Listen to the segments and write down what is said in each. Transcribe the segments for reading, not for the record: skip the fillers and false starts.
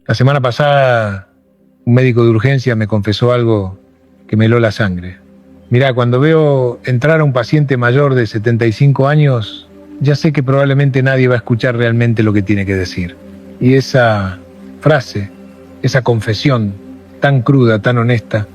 La semana pasada, un médico de urgencia me confesó algo que me heló la sangre. Mirá, cuando veo entrar a un paciente mayor de 75 años, ya sé que probablemente nadie va a escuchar realmente lo que tiene que decir. Y esa frase, esa confesión tan cruda, tan honesta,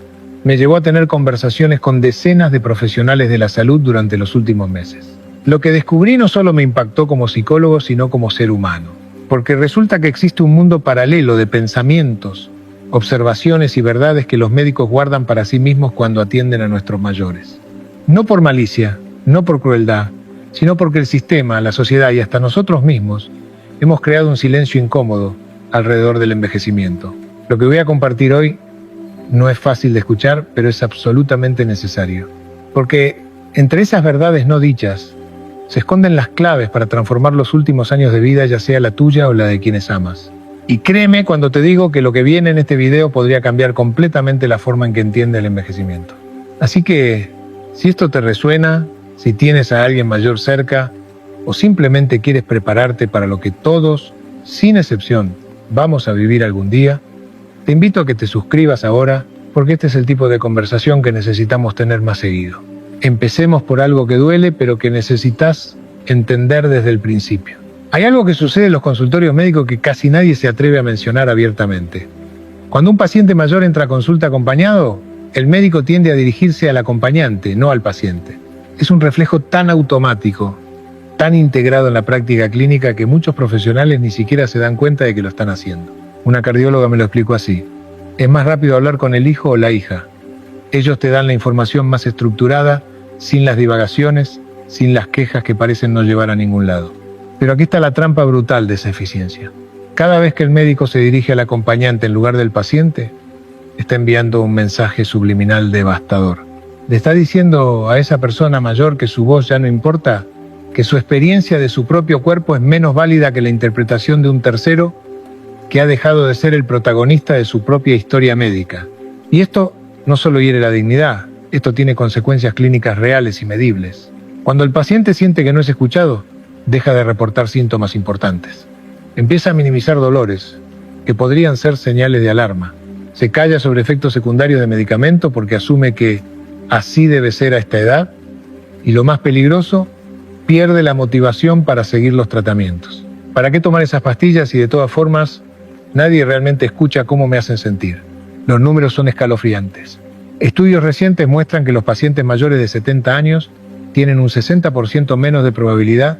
me llevó a tener conversaciones con decenas de profesionales de la salud durante los últimos meses. Lo que descubrí no solo me impactó como psicólogo, sino como ser humano. Porque resulta que existe un mundo paralelo de pensamientos, observaciones y verdades que los médicos guardan para sí mismos cuando atienden a nuestros mayores. No por malicia, no por crueldad, sino porque el sistema, la sociedad y hasta nosotros mismos hemos creado un silencio incómodo alrededor del envejecimiento. Lo que voy a compartir hoy no es fácil de escuchar, pero es absolutamente necesario. Porque entre esas verdades no dichas se esconden las claves para transformar los últimos años de vida, ya sea la tuya o la de quienes amas. Y créeme cuando te digo que lo que viene en este video podría cambiar completamente la forma en que entiende el envejecimiento. Así que, si esto te resuena, si tienes a alguien mayor cerca, o simplemente quieres prepararte para lo que todos, sin excepción, vamos a vivir algún día, te invito a que te suscribas ahora, porque este es el tipo de conversación que necesitamos tener más seguido. Empecemos por algo que duele, pero que necesitas entender desde el principio. Hay algo que sucede en los consultorios médicos que casi nadie se atreve a mencionar abiertamente. Cuando un paciente mayor entra a consulta acompañado, el médico tiende a dirigirse al acompañante, no al paciente. Es un reflejo tan automático, tan integrado en la práctica clínica que muchos profesionales ni siquiera se dan cuenta de que lo están haciendo. Una cardióloga me lo explicó así: es más rápido hablar con el hijo o la hija. Ellos te dan la información más estructurada, sin las divagaciones, sin las quejas que parecen no llevar a ningún lado. Pero aquí está la trampa brutal de esa eficiencia. Cada vez que el médico se dirige al acompañante en lugar del paciente, está enviando un mensaje subliminal devastador. Le está diciendo a esa persona mayor que su voz ya no importa, que su experiencia de su propio cuerpo es menos válida que la interpretación de un tercero que ha dejado de ser el protagonista de su propia historia médica. Y esto no solo hiere la dignidad, esto tiene consecuencias clínicas reales y medibles. Cuando el paciente siente que no es escuchado, deja de reportar síntomas importantes. Empieza a minimizar dolores, que podrían ser señales de alarma. Se calla sobre efectos secundarios de medicamento porque asume que así debe ser a esta edad. Y lo más peligroso, pierde la motivación para seguir los tratamientos. ¿Para qué tomar esas pastillas si de todas formas nadie realmente escucha cómo me hacen sentir? Los números son escalofriantes. Estudios recientes muestran que los pacientes mayores de 70 años tienen un 60% menos de probabilidad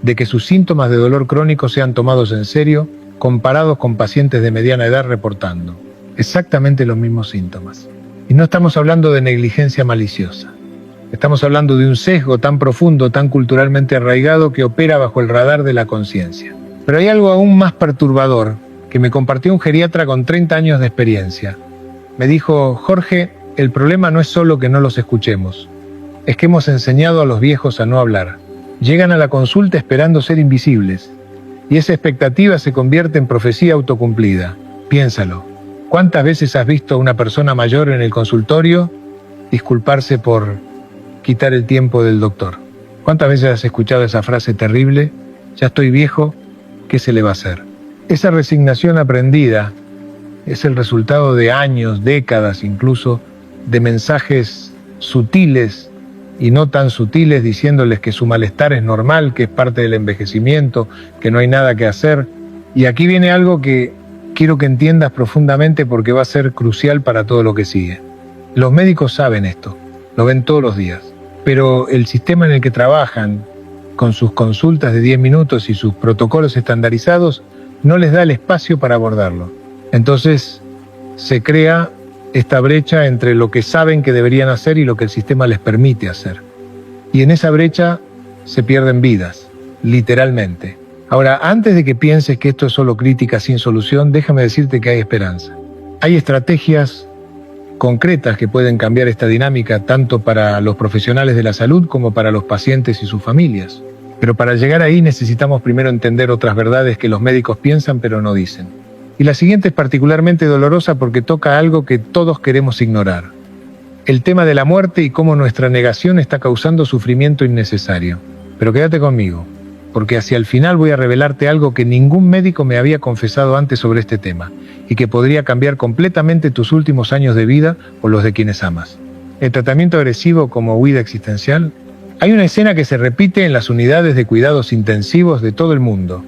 de que sus síntomas de dolor crónico sean tomados en serio comparados con pacientes de mediana edad reportando exactamente los mismos síntomas. Y no estamos hablando de negligencia maliciosa. Estamos hablando de un sesgo tan profundo, tan culturalmente arraigado que opera bajo el radar de la conciencia. Pero hay algo aún más perturbador que me compartió un geriatra con 30 años de experiencia. Me dijo: Jorge, el problema no es solo que no los escuchemos, es que hemos enseñado a los viejos a no hablar. Llegan a la consulta esperando ser invisibles, y esa expectativa se convierte en profecía autocumplida. Piénsalo, ¿cuántas veces has visto a una persona mayor en el consultorio disculparse por quitar el tiempo del doctor? ¿Cuántas veces has escuchado esa frase terrible: ya estoy viejo, ¿qué se le va a hacer? Esa resignación aprendida es el resultado de años, décadas incluso, de mensajes sutiles y no tan sutiles diciéndoles que su malestar es normal, que es parte del envejecimiento, que no hay nada que hacer. Y aquí viene algo que quiero que entiendas profundamente porque va a ser crucial para todo lo que sigue. Los médicos saben esto, lo ven todos los días, pero el sistema en el que trabajan, con sus consultas de 10 minutos y sus protocolos estandarizados, no les da el espacio para abordarlo. Entonces se crea esta brecha entre lo que saben que deberían hacer y lo que el sistema les permite hacer. Y en esa brecha se pierden vidas, literalmente. Ahora, antes de que pienses que esto es solo crítica sin solución, déjame decirte que hay esperanza. Hay estrategias concretas que pueden cambiar esta dinámica tanto para los profesionales de la salud como para los pacientes y sus familias. Pero para llegar ahí necesitamos primero entender otras verdades que los médicos piensan pero no dicen. Y la siguiente es particularmente dolorosa porque toca algo que todos queremos ignorar: el tema de la muerte y cómo nuestra negación está causando sufrimiento innecesario. Pero quédate conmigo. porque hacia el final voy a revelarte algo que ningún médico me había confesado antes sobre este tema, y que podría cambiar completamente tus últimos años de vida o los de quienes amas. El tratamiento agresivo como huida existencial. Hay una escena que se repite en las unidades de cuidados intensivos de todo el mundo,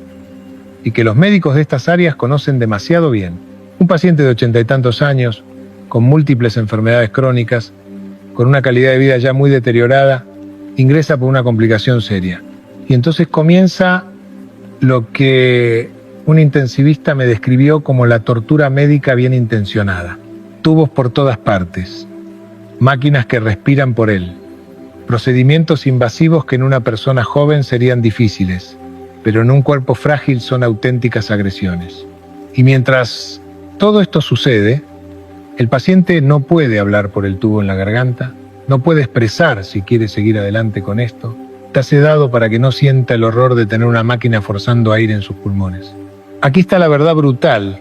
y que los médicos de estas áreas conocen demasiado bien. Un paciente de 80 y tantos años, con múltiples enfermedades crónicas, con una calidad de vida ya muy deteriorada, ingresa por una complicación seria. Y entonces comienza lo que un intensivista me describió como la tortura médica bien intencionada. Tubos por todas partes, máquinas que respiran por él, procedimientos invasivos que en una persona joven serían difíciles, pero en un cuerpo frágil son auténticas agresiones. Y mientras todo esto sucede, el paciente no puede hablar por el tubo en la garganta, no puede expresar si quiere seguir adelante con esto, está sedado para que no sienta el horror de tener una máquina forzando aire en sus pulmones. Aquí está la verdad brutal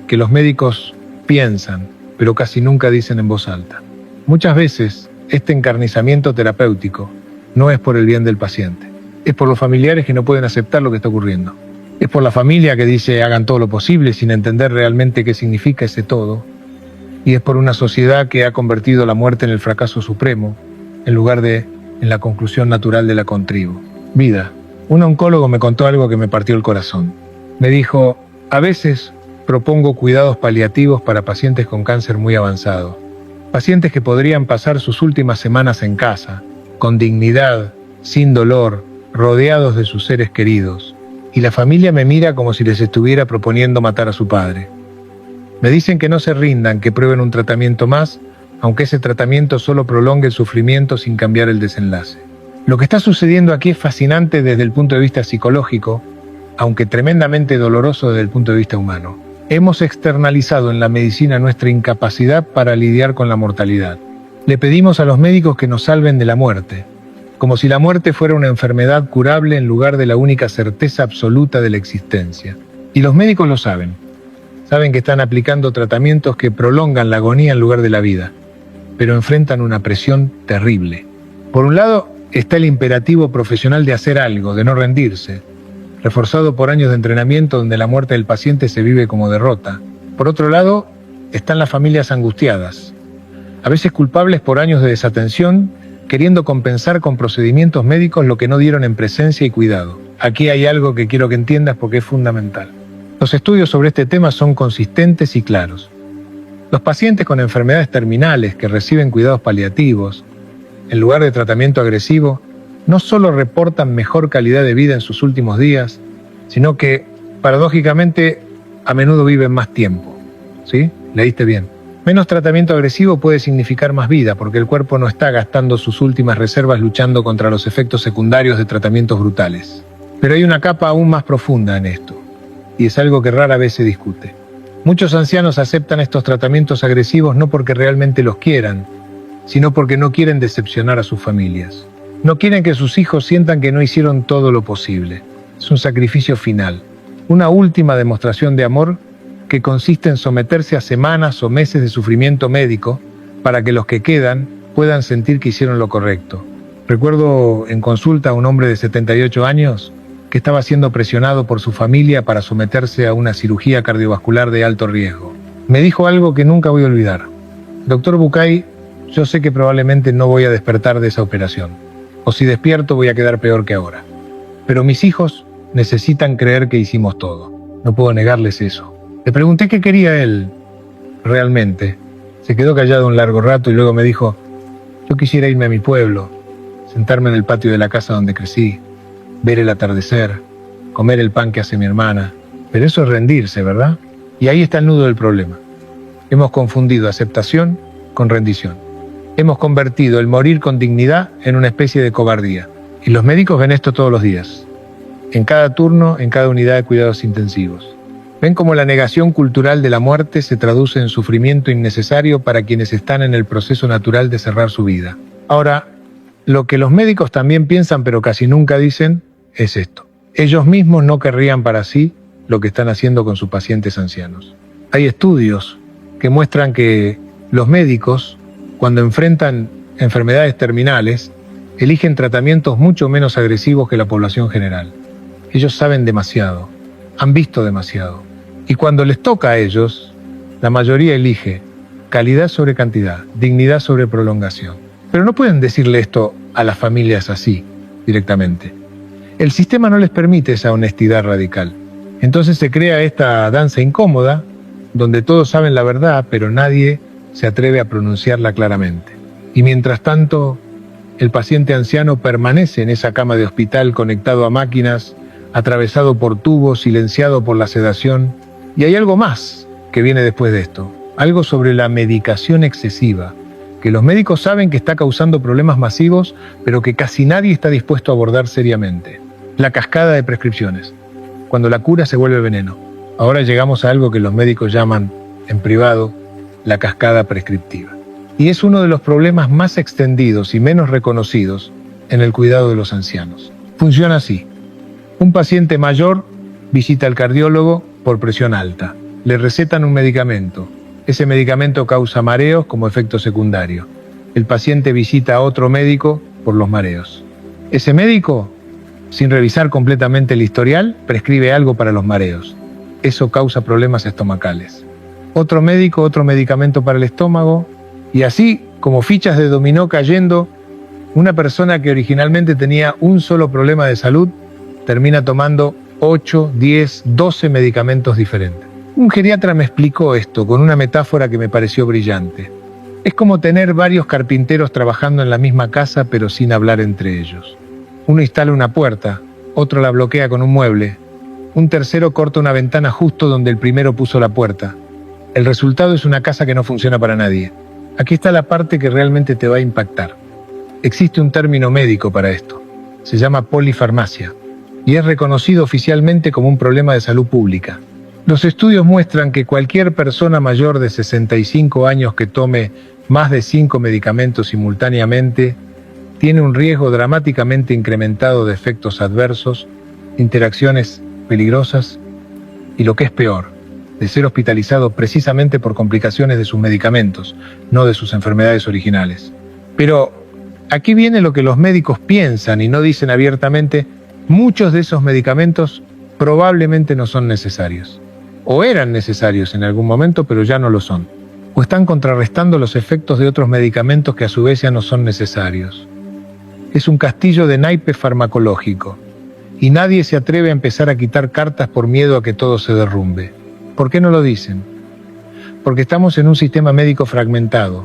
que los médicos piensan, pero casi nunca dicen en voz alta. Muchas veces este encarnizamiento terapéutico no es por el bien del paciente, es por los familiares que no pueden aceptar lo que está ocurriendo. Es por la familia que dice hagan todo lo posible sin entender realmente qué significa ese todo. Y es por una sociedad que ha convertido la muerte en el fracaso supremo, en lugar de en la conclusión natural de la contribo. Vida. Un oncólogo me contó algo que me partió el corazón. Me dijo, a veces propongo cuidados paliativos para pacientes con cáncer muy avanzado. Pacientes que podrían pasar sus últimas semanas en casa, con dignidad, sin dolor, rodeados de sus seres queridos. Y la familia me mira como si les estuviera proponiendo matar a su padre. Me dicen que no se rindan, que prueben un tratamiento más, aunque ese tratamiento solo prolongue el sufrimiento sin cambiar el desenlace. Lo que está sucediendo aquí es fascinante desde el punto de vista psicológico, aunque tremendamente doloroso desde el punto de vista humano. Hemos externalizado en la medicina nuestra incapacidad para lidiar con la mortalidad. Le pedimos a los médicos que nos salven de la muerte, como si la muerte fuera una enfermedad curable en lugar de la única certeza absoluta de la existencia. Y los médicos lo saben. Saben que están aplicando tratamientos que prolongan la agonía en lugar de la vida, pero enfrentan una presión terrible. Por un lado, está el imperativo profesional de hacer algo, de no rendirse, reforzado por años de entrenamiento donde la muerte del paciente se vive como derrota. Por otro lado, están las familias angustiadas, a veces culpables por años de desatención, queriendo compensar con procedimientos médicos lo que no dieron en presencia y cuidado. Aquí hay algo que quiero que entiendas porque es fundamental. Los estudios sobre este tema son consistentes y claros. Los pacientes con enfermedades terminales que reciben cuidados paliativos, en lugar de tratamiento agresivo, no solo reportan mejor calidad de vida en sus últimos días, sino que, paradójicamente, a menudo viven más tiempo. ¿Sí? Leíste bien. Menos tratamiento agresivo puede significar más vida, porque el cuerpo no está gastando sus últimas reservas luchando contra los efectos secundarios de tratamientos brutales. Pero hay una capa aún más profunda en esto, y es algo que rara vez se discute. Muchos ancianos aceptan estos tratamientos agresivos no porque realmente los quieran, sino porque no quieren decepcionar a sus familias. No quieren que sus hijos sientan que no hicieron todo lo posible. Es un sacrificio final, una última demostración de amor que consiste en someterse a semanas o meses de sufrimiento médico para que los que quedan puedan sentir que hicieron lo correcto. Recuerdo en consulta a un hombre de 78 años que estaba siendo presionado por su familia para someterse a una cirugía cardiovascular de alto riesgo. Me dijo algo que nunca voy a olvidar. Doctor Bucay, yo sé que probablemente no voy a despertar de esa operación, o si despierto voy a quedar peor que ahora. Pero mis hijos necesitan creer que hicimos todo. No puedo negarles eso. Le pregunté qué quería él realmente. Se quedó callado un largo rato y luego me dijo, yo quisiera irme a mi pueblo, sentarme en el patio de la casa donde crecí, ver el atardecer, comer el pan que hace mi hermana. Pero eso es rendirse, ¿verdad? Y ahí está el nudo del problema. Hemos confundido aceptación con rendición. Hemos convertido el morir con dignidad en una especie de cobardía. Y los médicos ven esto todos los días, en cada turno, en cada unidad de cuidados intensivos. Ven cómo la negación cultural de la muerte se traduce en sufrimiento innecesario para quienes están en el proceso natural de cerrar su vida. Ahora, lo que los médicos también piensan pero casi nunca dicen es esto. Ellos mismos no querrían para sí lo que están haciendo con sus pacientes ancianos. Hay estudios que muestran que los médicos, cuando enfrentan enfermedades terminales, eligen tratamientos mucho menos agresivos que la población general. Ellos saben demasiado, han visto demasiado. Y cuando les toca a ellos, la mayoría elige calidad sobre cantidad, dignidad sobre prolongación. Pero no pueden decirle esto a las familias así, directamente. El sistema no les permite esa honestidad radical. Entonces se crea esta danza incómoda, donde todos saben la verdad, pero nadie se atreve a pronunciarla claramente. Y mientras tanto, el paciente anciano permanece en esa cama de hospital conectado a máquinas, atravesado por tubos, silenciado por la sedación. Y hay algo más que viene después de esto, algo sobre la medicación excesiva, que los médicos saben que está causando problemas masivos, pero que casi nadie está dispuesto a abordar seriamente. La cascada de prescripciones, cuando la cura se vuelve veneno. Ahora llegamos a algo que los médicos llaman, en privado, la cascada prescriptiva. Y es uno de los problemas más extendidos y menos reconocidos en el cuidado de los ancianos. Funciona así. Un paciente mayor visita al cardiólogo por presión alta. Le recetan un medicamento. Ese medicamento causa mareos como efecto secundario. El paciente visita a otro médico por los mareos. Ese médico, sin revisar completamente el historial, prescribe algo para los mareos. Eso causa problemas estomacales. Otro médico, otro medicamento para el estómago, y así, como fichas de dominó cayendo, una persona que originalmente tenía un solo problema de salud, termina tomando 8, 10, 12 medicamentos diferentes. Un geriatra me explicó esto con una metáfora que me pareció brillante. Es como tener varios carpinteros trabajando en la misma casa pero sin hablar entre ellos. Uno instala una puerta, otro la bloquea con un mueble, un tercero corta una ventana justo donde el primero puso la puerta. El resultado es una casa que no funciona para nadie. Aquí está la parte que realmente te va a impactar. Existe un término médico para esto. Se llama polifarmacia y es reconocido oficialmente como un problema de salud pública. Los estudios muestran que cualquier persona mayor de 65 años que tome más de 5 medicamentos simultáneamente tiene un riesgo dramáticamente incrementado de efectos adversos, interacciones peligrosas y, lo que es peor, de ser hospitalizado precisamente por complicaciones de sus medicamentos, no de sus enfermedades originales. Pero aquí viene lo que los médicos piensan y no dicen abiertamente. Muchos de esos medicamentos probablemente no son necesarios. O eran necesarios en algún momento, pero ya no lo son. O están contrarrestando los efectos de otros medicamentos que a su vez ya no son necesarios. Es un castillo de naipe farmacológico. Y nadie se atreve a empezar a quitar cartas por miedo a que todo se derrumbe. ¿Por qué no lo dicen? Porque estamos en un sistema médico fragmentado.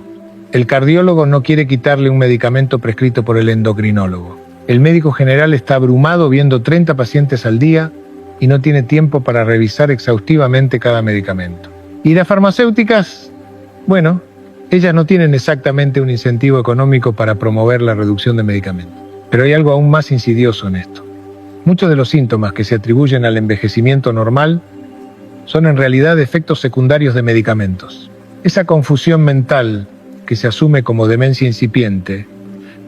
El cardiólogo no quiere quitarle un medicamento prescrito por el endocrinólogo. El médico general está abrumado viendo 30 pacientes al día y no tiene tiempo para revisar exhaustivamente cada medicamento. Y las farmacéuticas, bueno, ellas no tienen exactamente un incentivo económico para promover la reducción de medicamentos. Pero hay algo aún más insidioso en esto. Muchos de los síntomas que se atribuyen al envejecimiento normal son en realidad efectos secundarios de medicamentos. Esa confusión mental que se asume como demencia incipiente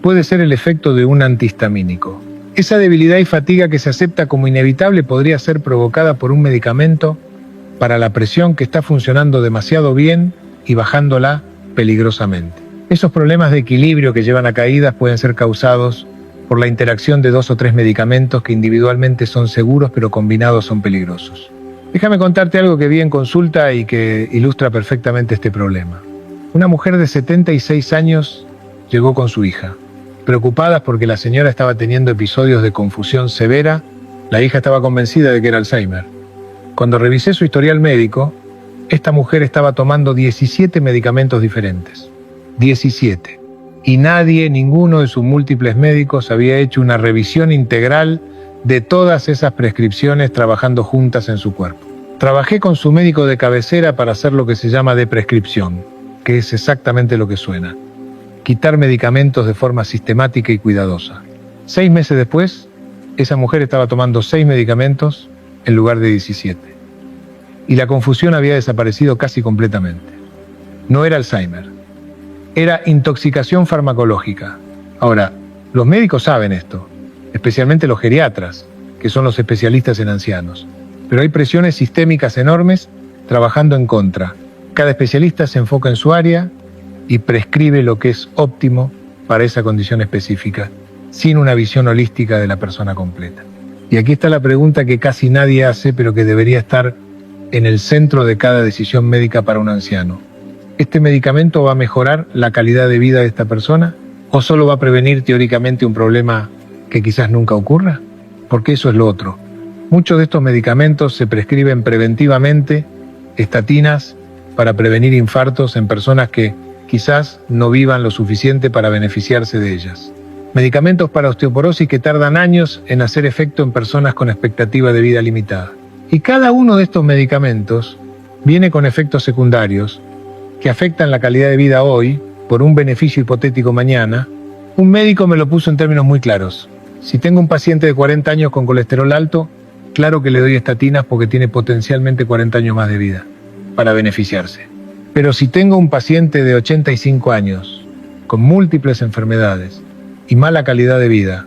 puede ser el efecto de un antihistamínico. Esa debilidad y fatiga que se acepta como inevitable podría ser provocada por un medicamento para la presión que está funcionando demasiado bien y bajándola peligrosamente. Esos problemas de equilibrio que llevan a caídas pueden ser causados por la interacción de 2 o 3 medicamentos que individualmente son seguros pero combinados son peligrosos. Déjame contarte algo que vi en consulta y que ilustra perfectamente este problema. Una mujer de 76 años llegó con su hija. Preocupadas porque la señora estaba teniendo episodios de confusión severa, la hija estaba convencida de que era Alzheimer. Cuando revisé su historial médico, esta mujer estaba tomando 17 medicamentos diferentes. 17. Y nadie, ninguno de sus múltiples médicos había hecho una revisión integral de todas esas prescripciones trabajando juntas en su cuerpo. Trabajé con su médico de cabecera para hacer lo que se llama deprescripción, que es exactamente lo que suena. Quitar medicamentos de forma sistemática y cuidadosa. 6 meses después, esa mujer estaba tomando 6 medicamentos en lugar de 17. Y la confusión había desaparecido casi completamente. No era Alzheimer, era intoxicación farmacológica. Ahora, los médicos saben esto, especialmente los geriatras, que son los especialistas en ancianos. Pero hay presiones sistémicas enormes trabajando en contra. Cada especialista se enfoca en su área y prescribe lo que es óptimo para esa condición específica, sin una visión holística de la persona completa. Y aquí está la pregunta que casi nadie hace, pero que debería estar en el centro de cada decisión médica para un anciano. ¿Este medicamento va a mejorar la calidad de vida de esta persona? ¿O solo va a prevenir teóricamente un problema que quizás nunca ocurra? Porque eso es lo otro. Muchos de estos medicamentos se prescriben preventivamente, estatinas, para prevenir infartos en personas que quizás no vivan lo suficiente para beneficiarse de ellas. Medicamentos para osteoporosis que tardan años en hacer efecto en personas con expectativa de vida limitada. Y cada uno de estos medicamentos viene con efectos secundarios que afectan la calidad de vida hoy por un beneficio hipotético mañana. Un médico me lo puso en términos muy claros. Si tengo un paciente de 40 años con colesterol alto, claro que le doy estatinas porque tiene potencialmente 40 años más de vida para beneficiarse. Pero si tengo un paciente de 85 años con múltiples enfermedades y mala calidad de vida,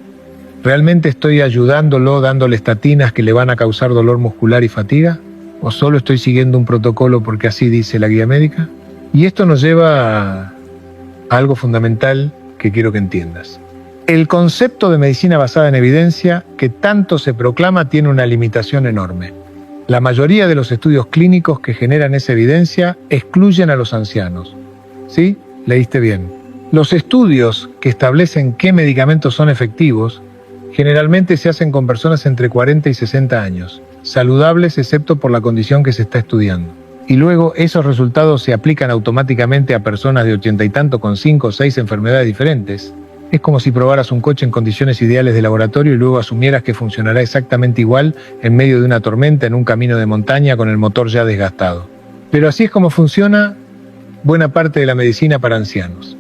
¿realmente estoy ayudándolo dándole estatinas que le van a causar dolor muscular y fatiga? ¿O solo estoy siguiendo un protocolo porque así dice la guía médica? Y esto nos lleva a algo fundamental que quiero que entiendas. El concepto de medicina basada en evidencia que tanto se proclama tiene una limitación enorme. La mayoría de los estudios clínicos que generan esa evidencia excluyen a los ancianos. ¿Sí? Leíste bien. Los estudios que establecen qué medicamentos son efectivos generalmente se hacen con personas entre 40 y 60 años, saludables excepto por la condición que se está estudiando. Y luego esos resultados se aplican automáticamente a personas de 80 y tanto con 5 o 6 enfermedades diferentes. Es como si probaras un coche en condiciones ideales de laboratorio y luego asumieras que funcionará exactamente igual en medio de una tormenta en un camino de montaña con el motor ya desgastado. Pero así es como funciona buena parte de la medicina para ancianos.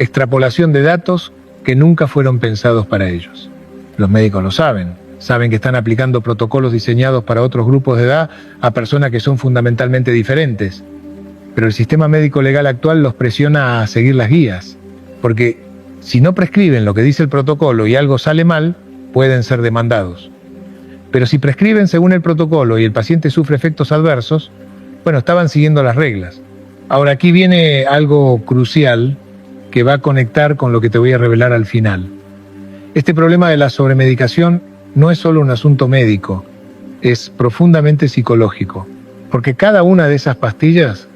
Extrapolación de datos que nunca fueron pensados para ellos. Los médicos lo saben que están aplicando protocolos diseñados para otros grupos de edad a personas que son fundamentalmente diferentes. Pero el sistema médico legal actual los presiona a seguir las guías, porque si no prescriben lo que dice el protocolo y algo sale mal, pueden ser demandados. Pero si prescriben según el protocolo y el paciente sufre efectos adversos, bueno, estaban siguiendo las reglas. Ahora aquí viene algo crucial que va a conectar con lo que te voy a revelar al final. Este problema de la sobremedicación no es solo un asunto médico, es profundamente psicológico, porque cada una de esas pastillas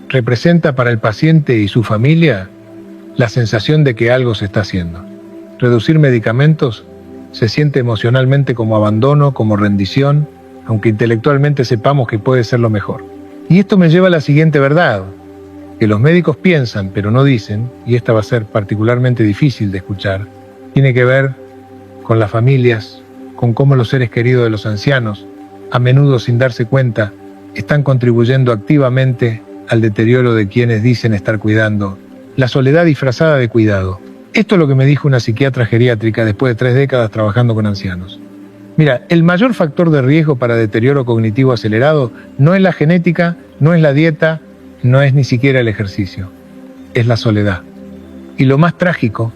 representa para el paciente y su familia la sensación de que algo se está haciendo. Reducir medicamentos se siente emocionalmente como abandono, como rendición, aunque intelectualmente sepamos que puede ser lo mejor. Y esto me lleva a la siguiente verdad, que los médicos piensan pero no dicen, y esta va a ser particularmente difícil de escuchar, tiene que ver con las familias, con cómo los seres queridos de los ancianos, a menudo sin darse cuenta, están contribuyendo activamente al deterioro de quienes dicen estar cuidando, la soledad disfrazada de cuidado. Esto es lo que me dijo una psiquiatra geriátrica después de 3 décadas trabajando con ancianos. Mira, el mayor factor de riesgo para deterioro cognitivo acelerado no es la genética, no es la dieta, no es ni siquiera el ejercicio, es la soledad. Y lo más trágico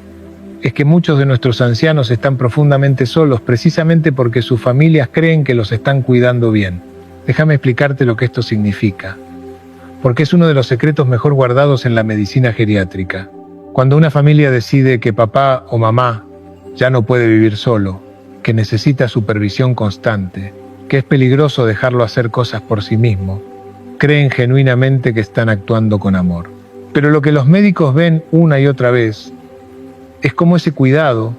es que muchos de nuestros ancianos están profundamente solos precisamente porque sus familias creen que los están cuidando bien. Déjame explicarte lo que esto significa, porque es uno de los secretos mejor guardados en la medicina geriátrica. Cuando una familia decide que papá o mamá ya no puede vivir solo, que necesita supervisión constante, que es peligroso dejarlo hacer cosas por sí mismo, creen genuinamente que están actuando con amor. Pero lo que los médicos ven una y otra vez es cómo ese cuidado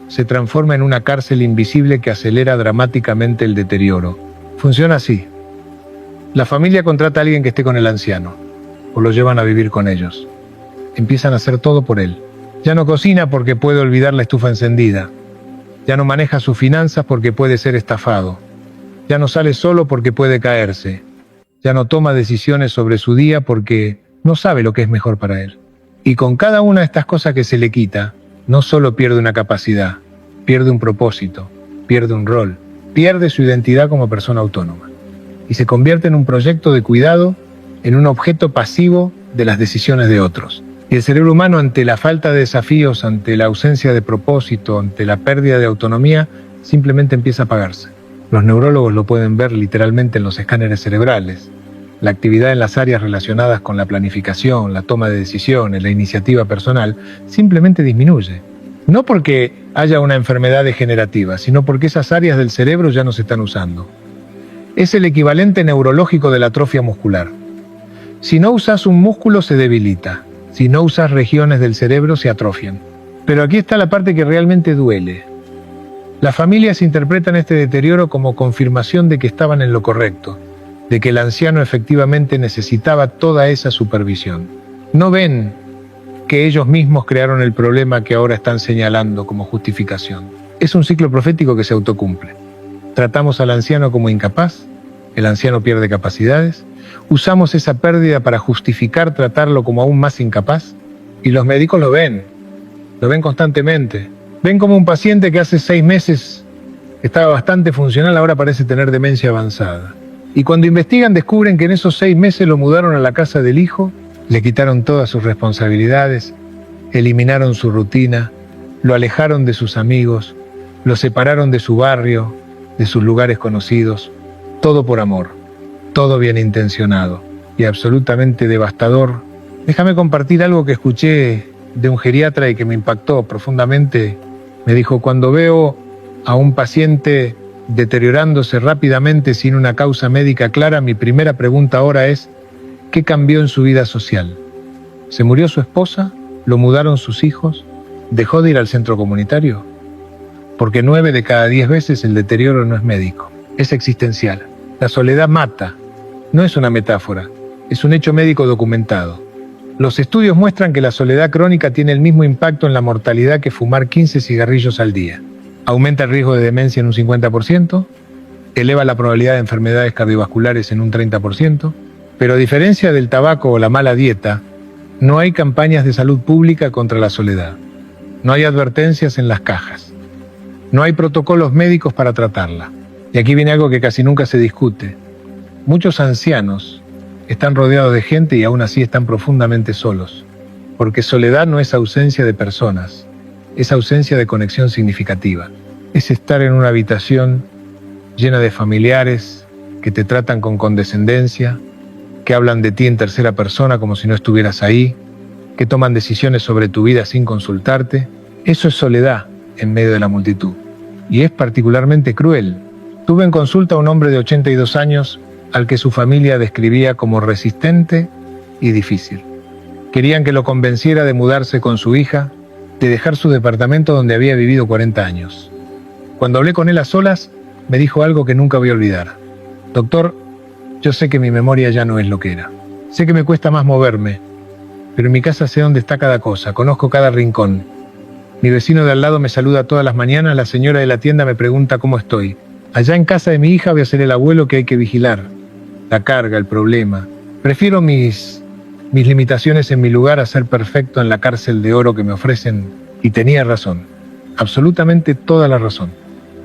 se transforma en una cárcel invisible que acelera dramáticamente el deterioro. Funciona así. La familia contrata a alguien que esté con el anciano, o lo llevan a vivir con ellos. Empiezan a hacer todo por él. Ya no cocina porque puede olvidar la estufa encendida. Ya no maneja sus finanzas porque puede ser estafado. Ya no sale solo porque puede caerse. Ya no toma decisiones sobre su día porque no sabe lo que es mejor para él. Y con cada una de estas cosas que se le quita, no solo pierde una capacidad, pierde un propósito, pierde un rol, pierde su identidad como persona autónoma. Y se convierte en un proyecto de cuidado, en un objeto pasivo de las decisiones de otros. Y el cerebro humano, ante la falta de desafíos, ante la ausencia de propósito, ante la pérdida de autonomía, simplemente empieza a apagarse. Los neurólogos lo pueden ver literalmente en los escáneres cerebrales. La actividad en las áreas relacionadas con la planificación, la toma de decisiones, la iniciativa personal, simplemente disminuye. No porque haya una enfermedad degenerativa, sino porque esas áreas del cerebro ya no se están usando. Es el equivalente neurológico de la atrofia muscular. Si no usas un músculo se debilita, si no usas regiones del cerebro se atrofian. Pero aquí está la parte que realmente duele. Las familias interpretan este deterioro como confirmación de que estaban en lo correcto, de que el anciano efectivamente necesitaba toda esa supervisión. No ven que ellos mismos crearon el problema que ahora están señalando como justificación. Es un ciclo profético que se autocumple. Tratamos al anciano como incapaz, el anciano pierde capacidades, usamos esa pérdida para justificar tratarlo como aún más incapaz, y los médicos lo ven constantemente. Ven como un paciente que hace 6 meses estaba bastante funcional, ahora parece tener demencia avanzada. Y cuando investigan descubren que en esos 6 meses lo mudaron a la casa del hijo, le quitaron todas sus responsabilidades, eliminaron su rutina, lo alejaron de sus amigos, lo separaron de su barrio, de sus lugares conocidos, todo por amor, todo bien intencionado y absolutamente devastador. Déjame compartir algo que escuché de un geriatra y que me impactó profundamente. Me dijo: cuando veo a un paciente deteriorándose rápidamente sin una causa médica clara, mi primera pregunta ahora es: ¿qué cambió en su vida social? ¿Se murió su esposa? ¿Lo mudaron sus hijos? ¿Dejó de ir al centro comunitario? Porque 9 de cada 10 veces el deterioro no es médico, es existencial. La soledad mata, no es una metáfora, es un hecho médico documentado. Los estudios muestran que la soledad crónica tiene el mismo impacto en la mortalidad que fumar 15 cigarrillos al día. Aumenta el riesgo de demencia en un 50%, eleva la probabilidad de enfermedades cardiovasculares en un 30%, pero a diferencia del tabaco o la mala dieta, no hay campañas de salud pública contra la soledad. No hay advertencias en las cajas. No hay protocolos médicos para tratarla. Y aquí viene algo que casi nunca se discute. Muchos ancianos están rodeados de gente y aún así están profundamente solos. Porque soledad no es ausencia de personas, es ausencia de conexión significativa. Es estar en una habitación llena de familiares que te tratan con condescendencia, que hablan de ti en tercera persona como si no estuvieras ahí, que toman decisiones sobre tu vida sin consultarte. Eso es soledad en medio de la multitud. Y es particularmente cruel. Tuve en consulta a un hombre de 82 años al que su familia describía como resistente y difícil. Querían que lo convenciera de mudarse con su hija, de dejar su departamento donde había vivido 40 años. Cuando hablé con él a solas, me dijo algo que nunca voy a olvidar. Doctor, yo sé que mi memoria ya no es lo que era. Sé que me cuesta más moverme, pero en mi casa sé dónde está cada cosa, conozco cada rincón. Mi vecino de al lado me saluda todas las mañanas, la señora de la tienda me pregunta cómo estoy. Allá en casa de mi hija voy a ser el abuelo que hay que vigilar. La carga, el problema. Prefiero mis limitaciones en mi lugar a ser perfecto en la cárcel de oro que me ofrecen. Y tenía razón, absolutamente toda la razón.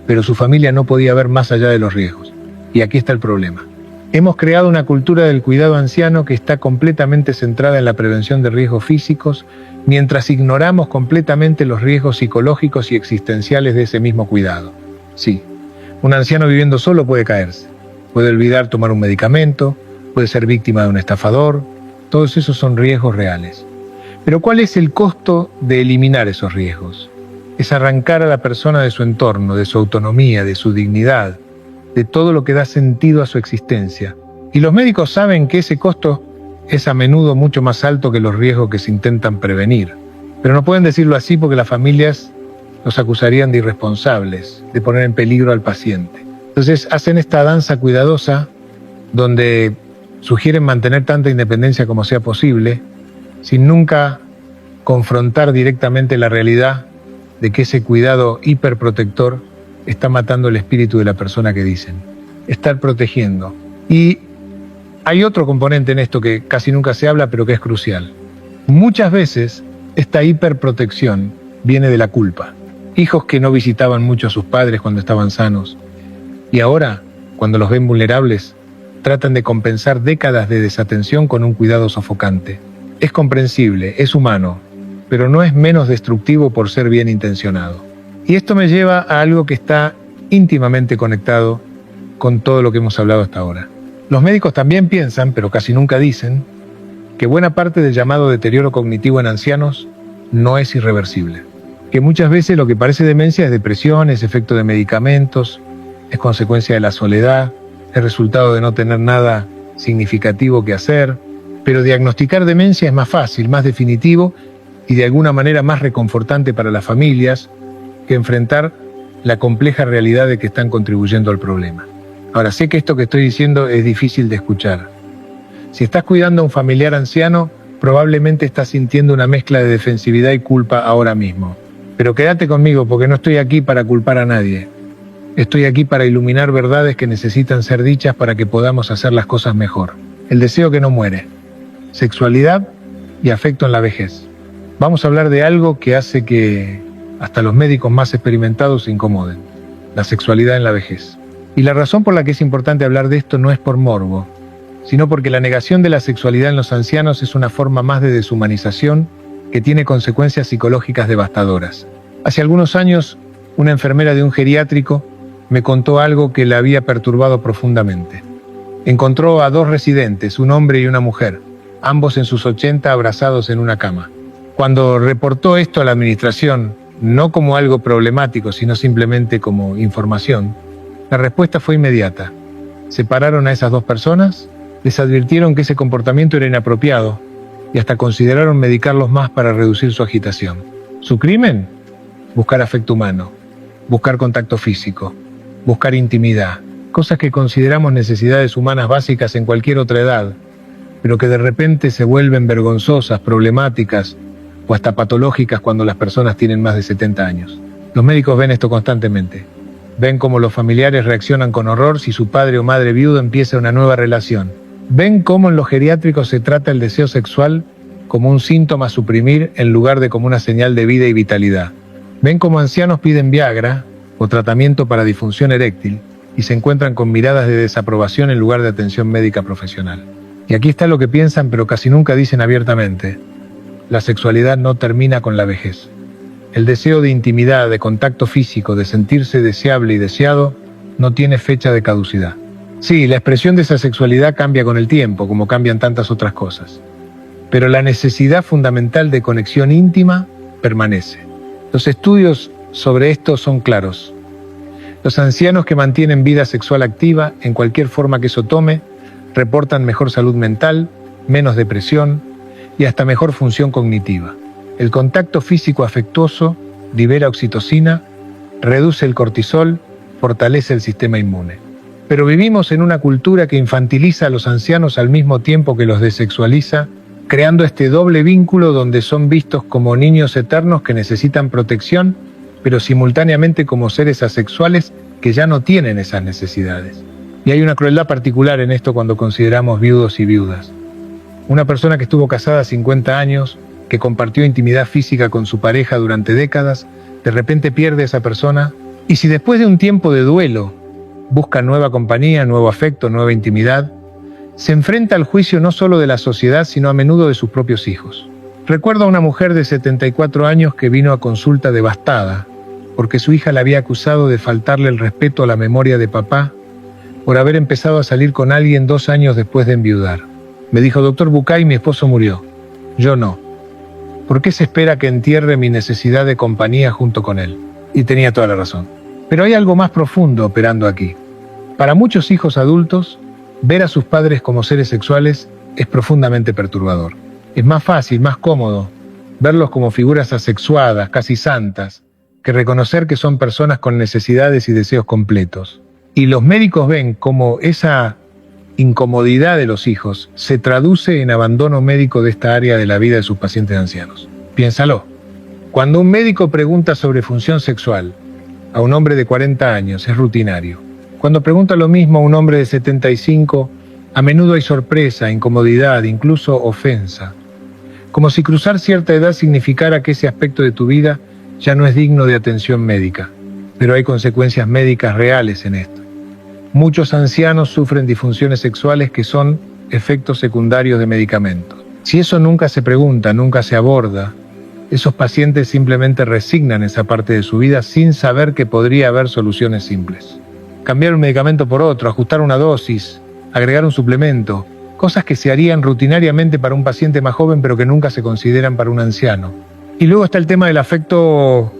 Pero su familia no podía ver más allá de los riesgos. Y aquí está el problema. Hemos creado una cultura del cuidado anciano que está completamente centrada en la prevención de riesgos físicos, mientras ignoramos completamente los riesgos psicológicos y existenciales de ese mismo cuidado. Sí, un anciano viviendo solo puede caerse, puede olvidar tomar un medicamento, puede ser víctima de un estafador, todos esos son riesgos reales. Pero ¿cuál es el costo de eliminar esos riesgos? Es arrancar a la persona de su entorno, de su autonomía, de su dignidad, de todo lo que da sentido a su existencia. Y los médicos saben que ese costo es a menudo mucho más alto que los riesgos que se intentan prevenir. Pero no pueden decirlo así porque las familias los acusarían de irresponsables, de poner en peligro al paciente. Entonces hacen esta danza cuidadosa donde sugieren mantener tanta independencia como sea posible, sin nunca confrontar directamente la realidad de que ese cuidado hiperprotector está matando el espíritu de la persona que dicen. Estar protegiendo. Y hay otro componente en esto que casi nunca se habla, pero que es crucial. Muchas veces esta hiperprotección viene de la culpa. Hijos que no visitaban mucho a sus padres cuando estaban sanos. Y ahora, cuando los ven vulnerables, tratan de compensar décadas de desatención con un cuidado sofocante. Es comprensible, es humano, pero no es menos destructivo por ser bien intencionado. Y esto me lleva a algo que está íntimamente conectado con todo lo que hemos hablado hasta ahora. Los médicos también piensan, pero casi nunca dicen, que buena parte del llamado deterioro cognitivo en ancianos no es irreversible. que muchas veces lo que parece demencia es depresión, es efecto de medicamentos, es consecuencia de la soledad, es resultado de no tener nada significativo que hacer, pero diagnosticar demencia es más fácil, más definitivo y de alguna manera más reconfortante para las familias que enfrentar la compleja realidad de que están contribuyendo al problema. Ahora, sé que esto que estoy diciendo es difícil de escuchar. Si estás cuidando a un familiar anciano, probablemente estás sintiendo una mezcla de defensividad y culpa ahora mismo. Pero quédate conmigo porque no estoy aquí para culpar a nadie. Estoy aquí para iluminar verdades que necesitan ser dichas para que podamos hacer las cosas mejor. El deseo que no muere, sexualidad y afecto en la vejez. Vamos a hablar de algo que hace que hasta los médicos más experimentados se incomoden: la sexualidad en la vejez. Y la razón por la que es importante hablar de esto no es por morbo, sino porque la negación de la sexualidad en los ancianos es una forma más de deshumanización que tiene consecuencias psicológicas devastadoras. Hace algunos años, una enfermera de un geriátrico me contó algo que la había perturbado profundamente. Encontró a dos residentes, un hombre y una mujer, ambos en sus 80 abrazados en una cama. Cuando reportó esto a la administración, no como algo problemático, sino simplemente como información, la respuesta fue inmediata. Separaron a esas dos personas, les advirtieron que ese comportamiento era inapropiado y hasta consideraron medicarlos más para reducir su agitación. ¿Su crimen? Buscar afecto humano, buscar contacto físico, buscar intimidad, cosas que consideramos necesidades humanas básicas en cualquier otra edad, pero que de repente se vuelven vergonzosas, problemáticas o hasta patológicas cuando las personas tienen más de 70 años. Los médicos ven esto constantemente. Ven cómo los familiares reaccionan con horror si su padre o madre viudo empieza una nueva relación. Ven cómo en los geriátricos se trata el deseo sexual como un síntoma a suprimir en lugar de como una señal de vida y vitalidad. Ven cómo ancianos piden Viagra o tratamiento para disfunción eréctil y se encuentran con miradas de desaprobación en lugar de atención médica profesional. Y aquí está lo que piensan pero casi nunca dicen abiertamente: la sexualidad no termina con la vejez. El deseo de intimidad, de contacto físico, de sentirse deseable y deseado, no tiene fecha de caducidad. Sí, la expresión de esa sexualidad cambia con el tiempo, como cambian tantas otras cosas. Pero la necesidad fundamental de conexión íntima permanece. Los estudios sobre esto son claros. Los ancianos que mantienen vida sexual activa, en cualquier forma que eso tome, reportan mejor salud mental, menos depresión y hasta mejor función cognitiva. El contacto físico afectuoso libera oxitocina, reduce el cortisol, fortalece el sistema inmune. Pero vivimos en una cultura que infantiliza a los ancianos al mismo tiempo que los desexualiza, creando este doble vínculo donde son vistos como niños eternos que necesitan protección, pero simultáneamente como seres asexuales que ya no tienen esas necesidades. Y hay una crueldad particular en esto cuando consideramos viudos y viudas. Una persona que estuvo casada 50 años, que compartió intimidad física con su pareja durante décadas, de repente pierde a esa persona, y si después de un tiempo de duelo busca nueva compañía, nuevo afecto, nueva intimidad, se enfrenta al juicio no solo de la sociedad, sino a menudo de sus propios hijos. Recuerdo a una mujer de 74 años que vino a consulta devastada, porque su hija la había acusado de faltarle el respeto a la memoria de papá por haber empezado a salir con alguien 2 años después de enviudar. Me dijo: doctor Bucay, mi esposo murió. Yo no. ¿Por qué se espera que entierre mi necesidad de compañía junto con él? Y tenía toda la razón. Pero hay algo más profundo operando aquí. Para muchos hijos adultos, ver a sus padres como seres sexuales es profundamente perturbador. Es más fácil, más cómodo, verlos como figuras asexuadas, casi santas, que reconocer que son personas con necesidades y deseos completos. Y los médicos ven cómo esa incomodidad de los hijos se traduce en abandono médico de esta área de la vida de sus pacientes ancianos. Piénsalo. Cuando un médico pregunta sobre función sexual a un hombre de 40 años, es rutinario. Cuando pregunta lo mismo a un hombre de 75, a menudo hay sorpresa, incomodidad, incluso ofensa. Como si cruzar cierta edad significara que ese aspecto de tu vida ya no es digno de atención médica. Pero hay consecuencias médicas reales en esto. Muchos ancianos sufren disfunciones sexuales que son efectos secundarios de medicamentos. Si eso nunca se pregunta, nunca se aborda, esos pacientes simplemente resignan esa parte de su vida sin saber que podría haber soluciones simples. Cambiar un medicamento por otro, ajustar una dosis, agregar un suplemento, cosas que se harían rutinariamente para un paciente más joven pero que nunca se consideran para un anciano. Y luego está el tema del afecto